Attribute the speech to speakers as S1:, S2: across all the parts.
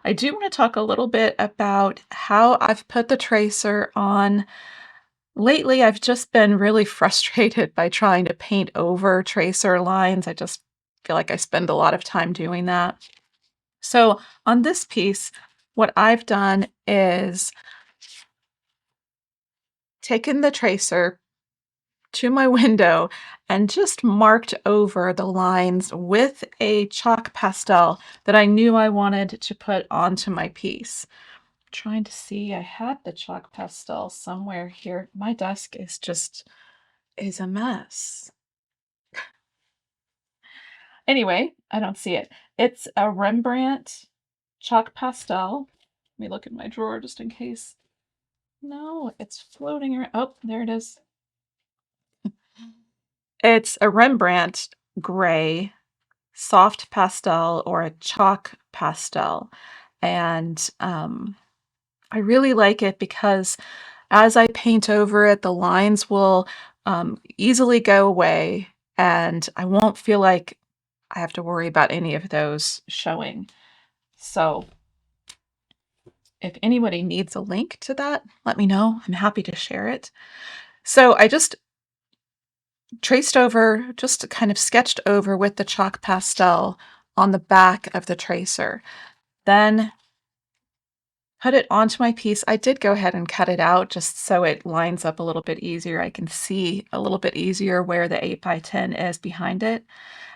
S1: I do want to talk a little bit about how I've put the tracer on. Lately, I've just been really frustrated by trying to paint over tracer lines. I just feel like I spend a lot of time doing that. So on this piece, what I've done is taken the tracer to my window and just marked over the lines with a chalk pastel that I knew I wanted to put onto my piece. Trying to see, I had the chalk pastel somewhere here. My desk is a mess. Anyway, I don't see it. It's a Rembrandt chalk pastel. Let me look in my drawer just in case. No, it's floating around. Oh, there it is. It's a Rembrandt gray soft pastel or a chalk pastel. And I really like it because as I paint over it, the lines will easily go away and I won't feel like I have to worry about any of those showing. So if anybody needs a link to that, let me know. I'm happy to share it. So I just traced over, just kind of sketched over with the chalk pastel on the back of the tracer. Then put it onto my piece. I did go ahead and cut it out just so it lines up a little bit easier. I can see a little bit easier where the 8 by 10 is behind it.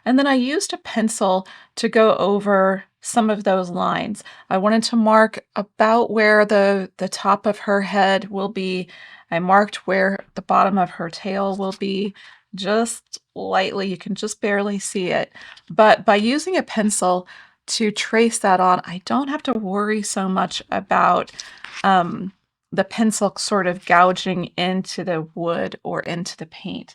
S1: And then I used a pencil to go over some of those lines. I wanted to mark about where the top of her head will be. I marked where the bottom of her tail will be just lightly. You can just barely see it. But by using a pencil to trace that on, I don't have to worry so much about um, the pencil sort of gouging into the wood or into the paint.